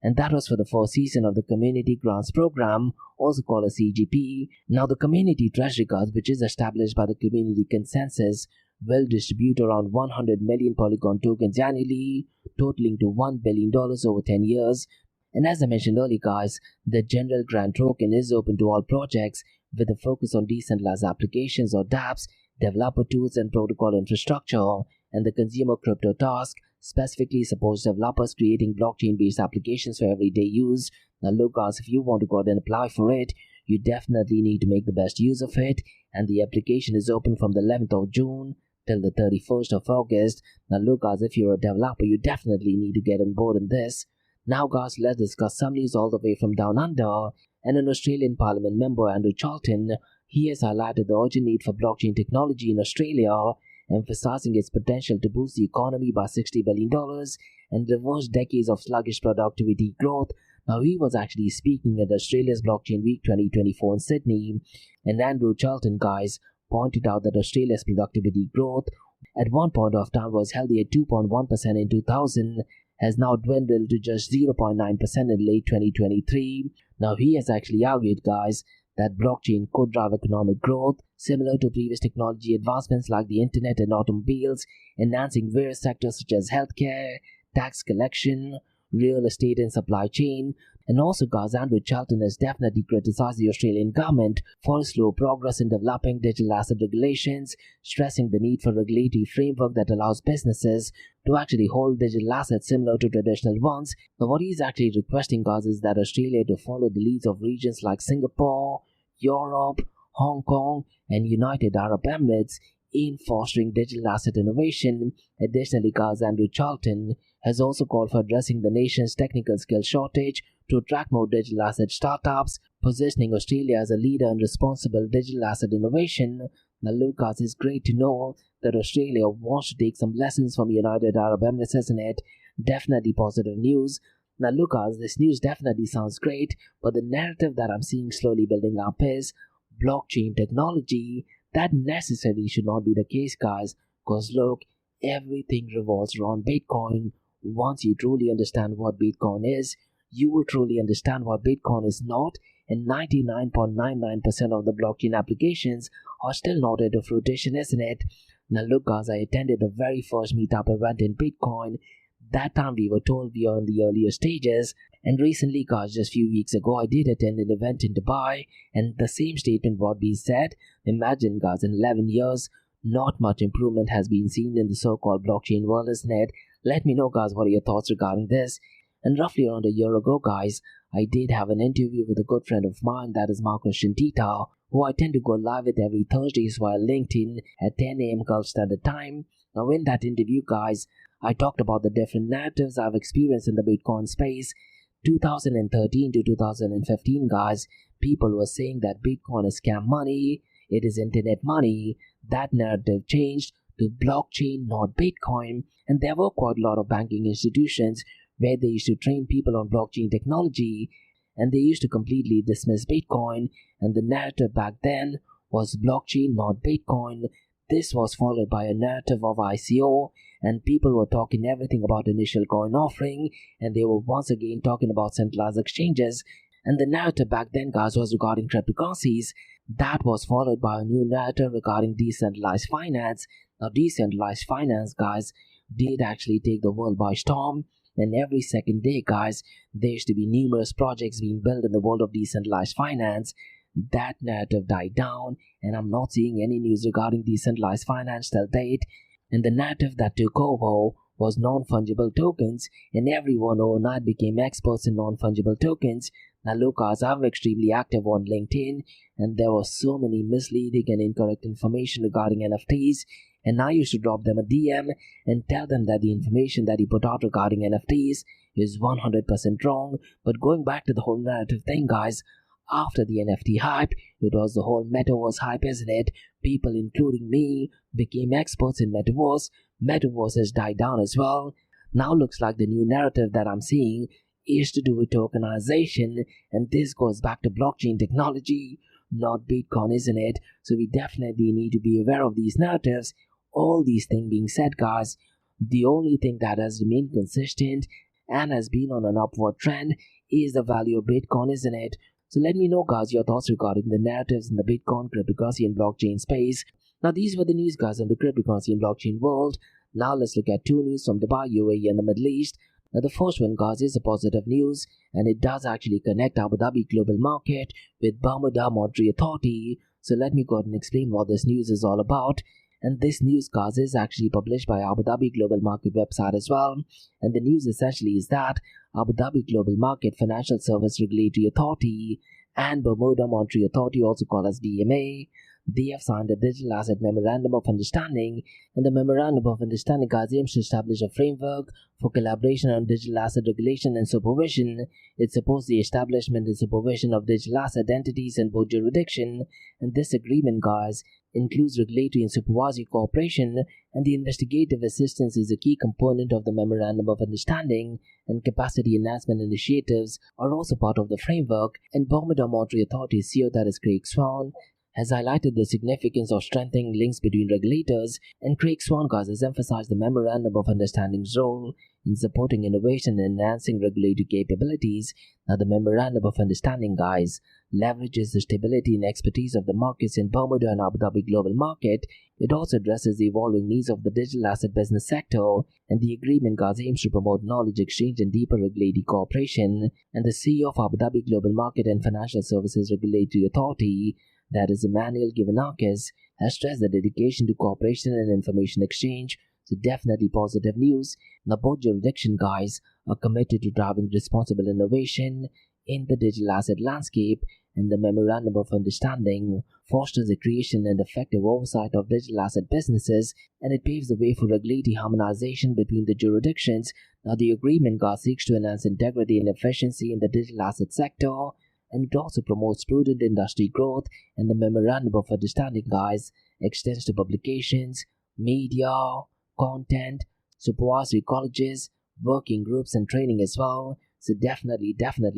and that was for the first season of the Community Grants Program, also called a CGP. Now, the Community Treasury, guys, which is established by the Community Consensus, will distribute around 100 million Polygon tokens annually, totaling to $1 billion over 10 years. And as I mentioned earlier guys, the general grant token is open to all projects with a focus on decentralized applications or dApps, developer tools and protocol infrastructure. And the consumer crypto task specifically supports developers creating blockchain-based applications for everyday use. Now look guys, if you want to go ahead and apply for it, you definitely need to make the best use of it. And the application is open from the 11th of June till the 31st of August. Now look guys, if you're a developer, you definitely need to get on board in this. Now guys, let's discuss some news all the way from down under. And an Australian Parliament member, Andrew Charlton, he has highlighted the urgent need for blockchain technology in Australia, emphasizing its potential to boost the economy by $60 billion and reverse decades of sluggish productivity growth. Now he was actually speaking at Australia's Blockchain Week 2024 in Sydney, and Andrew Charlton guys pointed out that Australia's productivity growth at one point of time was healthy at 2.1% in 2000, has now dwindled to just 0.9% in late 2023. Now he has actually argued guys that blockchain could drive economic growth similar to previous technology advancements like the internet and automobiles, enhancing various sectors such as healthcare, tax collection, real estate and supply chain. And also guys, Andrew Charlton has definitely criticized the Australian government for slow progress in developing digital asset regulations, stressing the need for a regulatory framework that allows businesses to actually hold digital assets similar to traditional ones. Now what he's actually requesting guys is that Australia to follow the leads of regions like Singapore, Europe, Hong Kong and United Arab Emirates in fostering digital asset innovation. Additionally guys, Andrew Charlton has also called for addressing the nation's technical skill shortage to attract more digital asset startups, positioning Australia as a leader in responsible digital asset innovation. Now look guys, it's great to know that Australia wants to take some lessons from United Arab Emirates, isn't it? Definitely positive news. Now look guys, this news definitely sounds great, but the narrative that I'm seeing slowly building up is blockchain technology. That necessarily should not be the case guys, because look, everything revolves around Bitcoin. Once you truly understand what Bitcoin is, you will truly understand what Bitcoin is not, and 99.99% of the blockchain applications are still not into fruition, isn't it? Now look guys, I attended the very first meetup event in Bitcoin. That time we were told we are in the earlier stages, and recently guys, just a few weeks ago, I did attend an event in Dubai, and the same statement was being said. Imagine guys, in 11 years, not much improvement has been seen in the so-called blockchain world, isn't it? Let me know guys, what are your thoughts regarding this? And roughly around a year ago guys, I did have an interview with a good friend of mine, that is Marcus Shintita, who I tend to go live with every Thursdays via LinkedIn at 10 AM Gulf Standard Time. Now in that interview guys, I talked about the different narratives I've experienced in the Bitcoin space. 2013 to 2015 guys, people were saying that Bitcoin is scam money, it is internet money. That narrative changed to blockchain, not Bitcoin, and there were quite a lot of banking institutions where they used to train people on blockchain technology, and they used to completely dismiss Bitcoin, and the narrative back then was blockchain, not Bitcoin. This was followed by a narrative of ICO, and people were talking everything about initial coin offering, and they were once again talking about centralized exchanges. And the narrative back then guys was regarding cryptocurrencies. That was followed by a new narrative regarding decentralized finance. Now decentralized finance guys did actually take the world by storm, and every second day guys, there used to be numerous projects being built in the world of decentralized finance. that narrative died down, and I'm not seeing any news regarding decentralized finance till date. And the narrative that took over was non-fungible tokens, and everyone overnight became experts in non-fungible tokens. Now look guys, I'm extremely active on LinkedIn, and there was so many misleading and incorrect information regarding NFTs, and now you should drop them a DM and tell them that the information that you put out regarding NFTs is 100% wrong. But going back to the whole narrative thing guys, after the NFT hype, it was the whole metaverse hype, isn't it? People including me became experts in metaverse. Metaverse has died down as well. Now looks like the new narrative that I'm seeing is to do with tokenization, and this goes back to blockchain technology, not Bitcoin, isn't it? So we definitely need to be aware of these narratives. All these things being said guys, the only thing that has remained consistent and has been on an upward trend is the value of Bitcoin, isn't it? So let me know guys your thoughts regarding the narratives in the Bitcoin, cryptocurrency and blockchain space. Now these were the news guys on the cryptocurrency and blockchain world. Now let's look at two news from Dubai, UAE and the Middle East. Now the first one guys is a positive news, and it does actually connect Abu Dhabi global market with Bermuda Monetary Authority. So let me go ahead and explain what this news is all about. And this news guys is actually published by Abu Dhabi Global Market website as well. And the news essentially is that Abu Dhabi Global Market Financial Service Regulatory Authority and Bermuda Monetary Authority, also called as BMA, they have signed a Digital Asset Memorandum of Understanding, and the Memorandum of Understanding guys aims to establish a framework for collaboration on digital asset regulation and supervision. It supports the establishment and supervision of digital asset entities in both jurisdictions, and this agreement guys includes regulatory and supervisory cooperation, and the investigative assistance is a key component of the Memorandum of Understanding, and capacity enhancement initiatives are also part of the framework. And Bermuda Monetary Authority CEO, that is Craig Swan, has highlighted the significance of strengthening links between regulators, and Craig Swan has emphasized the Memorandum of Understanding's role in supporting innovation and enhancing regulatory capabilities. Now the Memorandum of Understanding guys leverages the stability and expertise of the markets in Bermuda and Abu Dhabi global market. It also addresses the evolving needs of the digital asset business sector, and the agreement guys aims to promote knowledge exchange and deeper regulatory cooperation. And the CEO of Abu Dhabi Global Market and Financial Services Regulatory Authority, that is Emmanuel Givanakis, has stressed the dedication to cooperation and information exchange. So definitely positive news. Now both jurisdictions guys are committed to driving responsible innovation in the digital asset landscape, and the Memorandum of Understanding fosters the creation and effective oversight of digital asset businesses, and it paves the way for regulatory harmonization between the jurisdictions. Now the agreement guys seeks to enhance integrity and efficiency in the digital asset sector, and it also promotes prudent industry growth. And the Memorandum of Understanding guys extends to publications, media, content, supervisory colleges, working groups and training as well. So definitely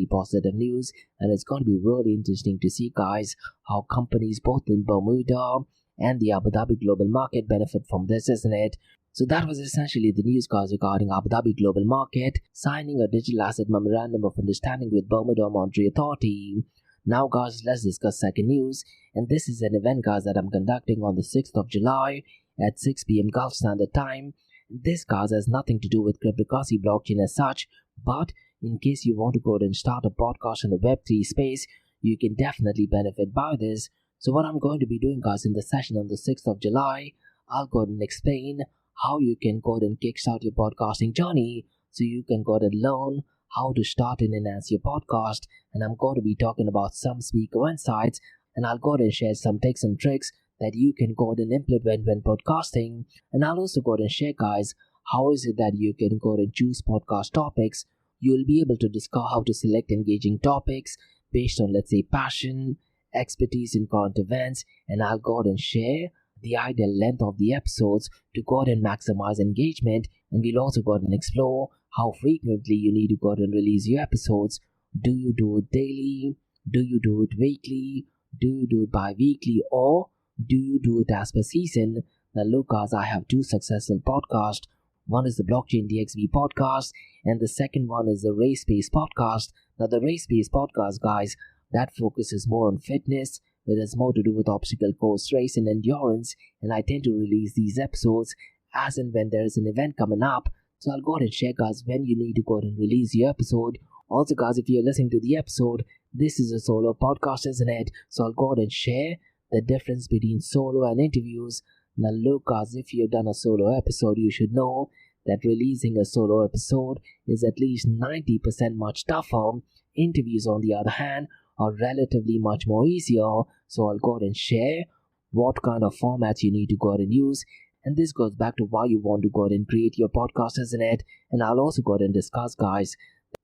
positive news, and it's going to be really interesting to see guys how companies both in Bermuda and the Abu Dhabi global market benefit from this, isn't it? So that was essentially the news guys regarding Abu Dhabi global market signing a digital asset memorandum of understanding with Bermuda Monetary Authority. Now guys, let's discuss second news, and this is an event guys that I'm conducting on the 6th of July at 6 p.m. Gulf Standard Time. This guys has nothing to do with cryptocurrency blockchain as such, but in case you want to go ahead and start a podcast in the Web3 space, you can definitely benefit by this. So what I'm going to be doing guys in the session on the 6th of July, I'll go ahead and explain how you can go ahead and kickstart your podcasting journey, so you can go ahead and learn how to start and enhance your podcast. And I'm going to be talking about some speaker insights, and I'll go ahead and share some tips and tricks that you can go ahead and implement when podcasting. And I'll also go ahead and share guys how is it that you can go ahead and choose podcast topics. You'll be able to discover how to select engaging topics based on, let's say, passion, expertise in current events, and I'll go ahead and share the ideal length of the episodes to go ahead and maximize engagement. And we'll also go ahead and explore how frequently you need to go ahead and release your episodes. Do you do it daily? Do you do it weekly? Do you do it bi-weekly? Or do you do it as per season? Now look guys, I have two successful podcasts. One is the Blockchain DXB podcast, and the second one is the Race-Based podcast. Now the Race-Based podcast guys, that focuses more on fitness. It has more to do with obstacle course race and endurance, and I tend to release these episodes as and when there is an event coming up. So I'll go ahead and share guys when you need to go ahead and release your episode. Also guys, if you're listening to the episode, This is a solo podcast, isn't it? So I'll go ahead and share the difference between solo and interviews. Now look, as if you've done a solo episode, you should know that releasing a solo episode is at least 90% much tougher. Interviews, on the other hand, are relatively much more easier. So I'll go ahead and share what kind of formats you need to go ahead and use. And this goes back to why you want to go ahead and create your podcast, isn't it? And I'll also go ahead and discuss, guys,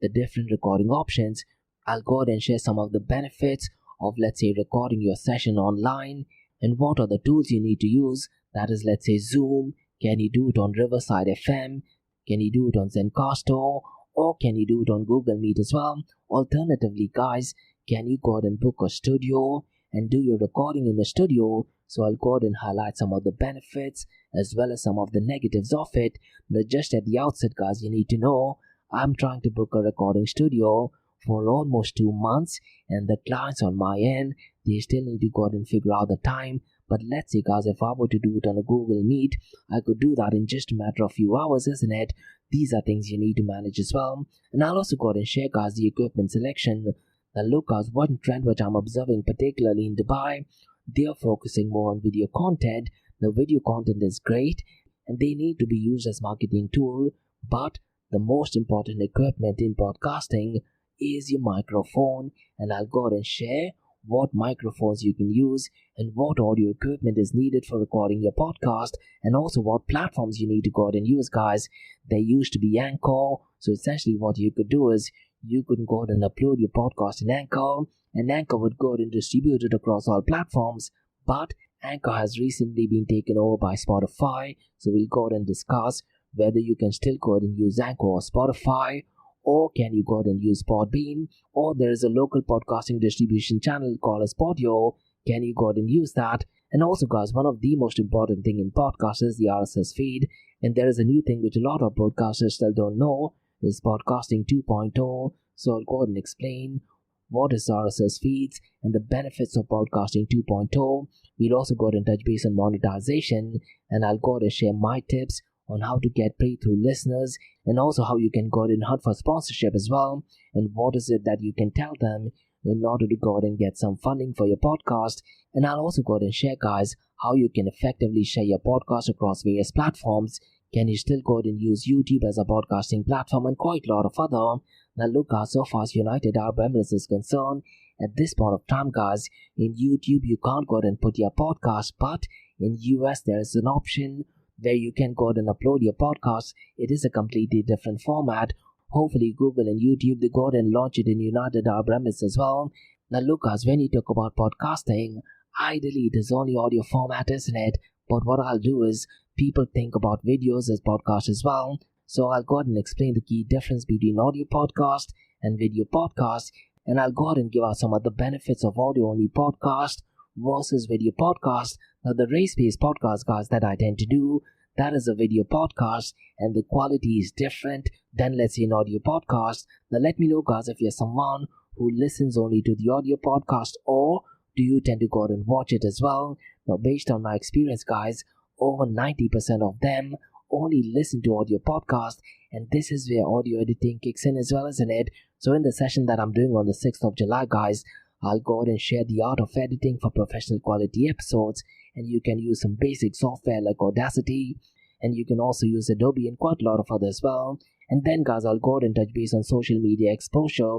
the different recording options. I'll go ahead and share some of the benefits of, let's say, recording your session online and what are the tools you need to use. That is, let's say, Zoom. Can you do it on Riverside FM? Can you do it on Zencaster? Or can you do it on Google Meet as well? Alternatively, guys, can you go ahead and book a studio and do your recording in the studio? So I'll go ahead and highlight some of the benefits as well as some of the negatives of it. But just at the outset, guys, you need to know I'm trying to book a recording studio for almost 2 months, and the clients on my end, they still need to go ahead and figure out the time. But let's say, guys, if I were to do it on a Google Meet, I could do that in just a matter of few hours, isn't it? These are things you need to manage as well. And I'll also go ahead and share, guys, the equipment selection. Now look, guys, one trend which I'm observing particularly in Dubai, they are focusing more on video content. The video content is great and they need to be used as marketing tool, but the most important equipment in podcasting is your microphone. And I'll go ahead and share what microphones you can use and what audio equipment is needed for recording your podcast, and also what platforms you need to go ahead and use, guys. There used to be Anchor, so essentially what you could do is you could go ahead and upload your podcast in Anchor, and Anchor would go ahead and distribute it across all platforms. But Anchor has recently been taken over by Spotify, so we'll go ahead and discuss whether you can still go ahead and use Anchor or Spotify, or can you go ahead and use Podbean, or there is a local podcasting distribution channel called as Podio. Can you go ahead and use that? And also, guys, one of the most important thing in podcasts is the RSS feed, and there is a new thing which a lot of podcasters still don't know is podcasting 2.0. So I'll go ahead and explain what is RSS feeds and the benefits of podcasting 2.0. We'll also go ahead and touch base on monetization, and I'll go ahead and share my tips on how to get paid through listeners, and also how you can go ahead and hunt for sponsorship as well, and what is it that you can tell them in order to go ahead and get some funding for your podcast. And I'll also go ahead and share, guys, how you can effectively share your podcast across various platforms. Can you still go ahead and use YouTube as a podcasting platform, and quite a lot of other. Now look, guys, so far as United Arab Emirates is concerned, at this point of time, guys, in YouTube you can't go ahead and put your podcast, but in US there is an option where you can go ahead and upload your podcast. It is a completely different format. Hopefully Google and YouTube, they go ahead and launch it in United Arab Emirates as well. Now look, guys, when you talk about podcasting, ideally it is only audio format, isn't it? But what I'll do is, people think about videos as podcasts as well. So I'll go ahead and explain the key difference between audio podcast and video podcast. And I'll go ahead and give out some of the benefits of audio only podcast versus video podcast. Now the race-based podcast, guys, that I tend to do, that is a video podcast and the quality is different than, let's say, an audio podcast. Now let me know, guys, if you're someone who listens only to the audio podcast, or do you tend to go out and watch it as well? Now based on my experience, guys, over 90% of them only listen to audio podcast, and this is where audio editing kicks in as well, isn't it? So in the session that I'm doing on the 6th of July, guys, I'll go ahead and share the art of editing for professional quality episodes, and you can use some basic software like Audacity, and you can also use Adobe and quite a lot of others as well. And then, guys, I'll go ahead and touch base on social media exposure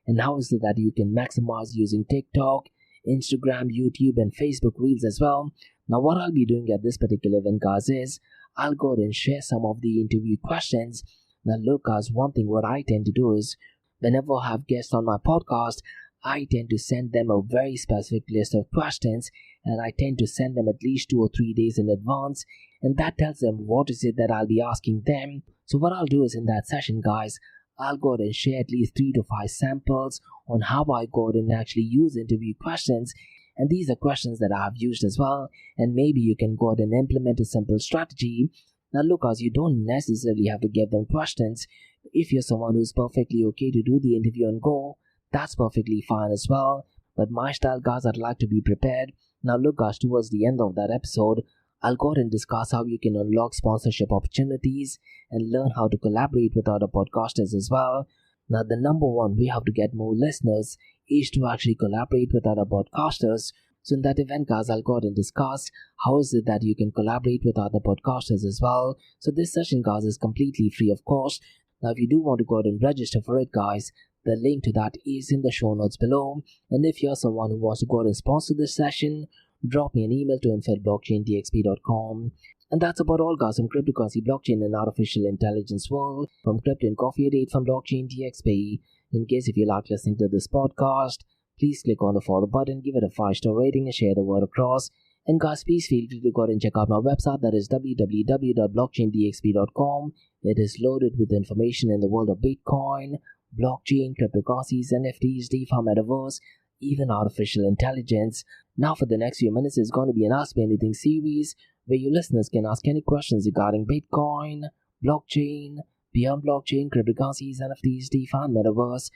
and how is it that you can maximize using TikTok, Instagram, YouTube, and Facebook Reels as well. Now what I'll be doing at this particular event, guys, is I'll go ahead and share some of the interview questions. Now look, guys, one thing what I tend to do is whenever I have guests on my podcast, I tend to send them a very specific list of questions, and I tend to send them at least 2 or 3 days in advance, and that tells them what is it that I'll be asking them. So what I'll do is in that session, guys, I'll go ahead and share at least 3 to 5 samples on how I go ahead and actually use interview questions. And these are questions that I've used as well, and maybe you can go ahead and implement a simple strategy. Now look, guys, you don't necessarily have to give them questions. If you're someone who's perfectly okay to do the interview and go, that's perfectly fine as well. But my style, guys, I'd like to be prepared. Now look, guys, towards the end of that episode, I'll go ahead and discuss how you can unlock sponsorship opportunities and learn how to collaborate with other podcasters as well. Now the number one way how to get more listeners is to actually collaborate with other podcasters. So in that event, guys, I'll go ahead and discuss how is it that you can collaborate with other podcasters as well. So this session, guys, is completely free, of course. Now, if you do want to go ahead and register for it, guys, the link to that is in the show notes below. And if you're someone who wants to go ahead and sponsor this session, drop me an email to info@blockchaindxb.com. And that's about all, guys, from cryptocurrency, blockchain, and artificial intelligence world, from Crypto and Coffee a Date from Blockchain DXB. In case if you like listening to this podcast, please click on the follow button, give it a 5-star rating, and share the word across. And guys, please feel free to go ahead and check out my website, that is www.blockchaindxb.com. It is loaded with information in the world of Bitcoin, blockchain, cryptocurrencies, NFTs, DeFi, Metaverse, even artificial intelligence. Now for the next few minutes, it's going to be an Ask Me Anything series, where you listeners can ask any questions regarding Bitcoin, blockchain, beyond blockchain, cryptocurrencies, NFTs, DeFi, and Metaverse.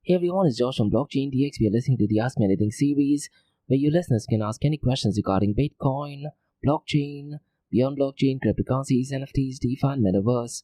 Hey everyone, it's Josh from Blockchain DXB. You're listening to the Ask Me Anything series, where you listeners can ask any questions regarding Bitcoin, blockchain, beyond blockchain, cryptocurrencies, NFTs, DeFi, and Metaverse.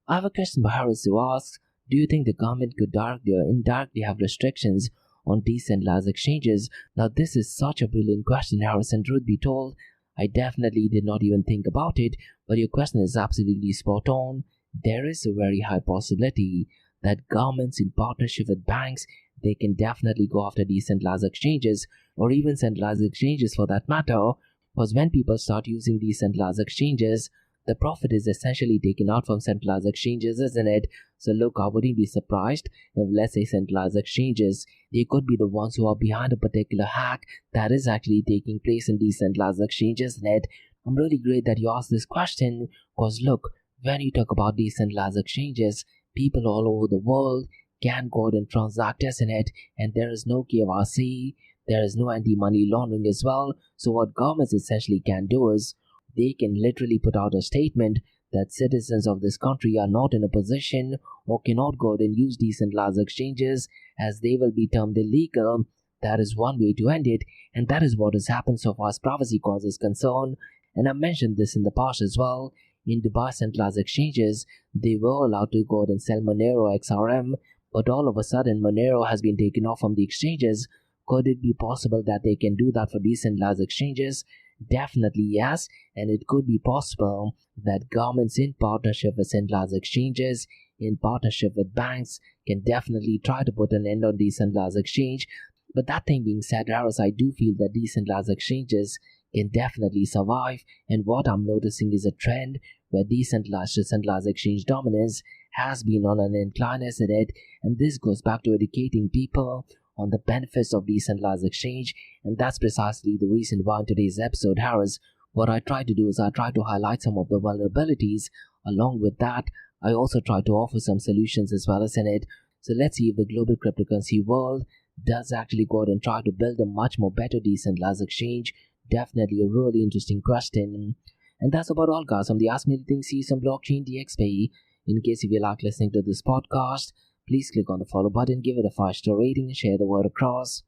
I have a question by Harris who asks, do you think the government could directly or indirectly have restrictions on decentralized exchanges? Now this is such a brilliant question, Harris, and truth be told, I definitely did not even think about it, but your question is absolutely spot on. There is a very high possibility that governments in partnership with banks, they can definitely go after decentralized exchanges, or even centralized exchanges for that matter, because when people start using decentralized exchanges, the profit is essentially taken out from centralized exchanges, isn't it? So look, I wouldn't be surprised if, let's say, centralized exchanges, they could be the ones who are behind a particular hack that is actually taking place in decentralized exchanges, isn't it? I'm really great that you asked this question, because look, when you talk about decentralized exchanges, people all over the world can go out and transact, isn't it? And there is no KYC, there is no anti-money laundering as well. So what governments essentially can do is, they can literally put out a statement that citizens of this country are not in a position or cannot go out and use decentralized exchanges, as they will be termed illegal. That is one way to end it, and that is what has happened so far as privacy cause is concerned. And I mentioned this in the past as well. In Dubai centralized exchanges, they were allowed to go out and sell Monero XRM, but all of a sudden Monero has been taken off from the exchanges. Could it be possible that they can do that for decentralized exchanges? Definitely yes, and it could be possible that governments in partnership with centralized exchanges, in partnership with banks, can definitely try to put an end on decentralized exchange. But that thing being said, Harris, I do feel that decentralized exchanges can definitely survive, and what I'm noticing is a trend where decentralized to centralized exchange dominance has been on an incline, isn't it? And this goes back to educating people on the benefits of decentralized exchange, and that's precisely the reason why in today's episode, Harris, what I try to do is I try to highlight some of the vulnerabilities. Along with that, I also try to offer some solutions as well, isn't it? So let's see if the global cryptocurrency world does actually go out and try to build a much more better decentralized exchange. Definitely a really interesting question. And that's about all, guys, from the Ask Me Anything series on Blockchain DXB. In case if you like listening to this podcast, please click on the follow button, give it a 5-star rating, and share the word across.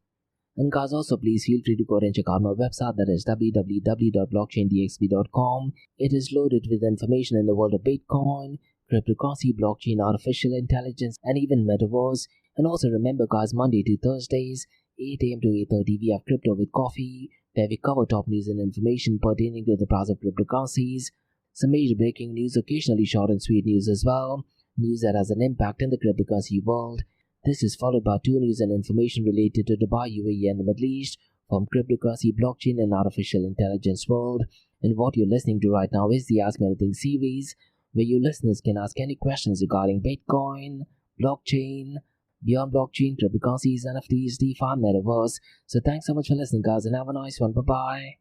And guys, also please feel free to go and check out my website, that is www.blockchaindxb.com. It is loaded with information in the world of Bitcoin, cryptocurrency, blockchain, artificial intelligence, and even Metaverse. And also remember, guys, Monday to Thursdays, 8 a.m. to 8:30, we have Crypto with Coffee, where we cover top news and information pertaining to the price of cryptocurrencies, some major breaking news, occasionally short and sweet news as well, news that has an impact in the cryptocurrency world. This is followed by 2 news and information related to Dubai, UAE, and the Middle East, from cryptocurrency, blockchain, and artificial intelligence world. And what you're listening to right now is the Ask Me Anything series, where you listeners can ask any questions regarding Bitcoin, blockchain, beyond blockchain, cryptocurrencies, NFTs, DeFi, Metaverse. So thanks so much for listening, guys, and have a nice one. Bye-bye.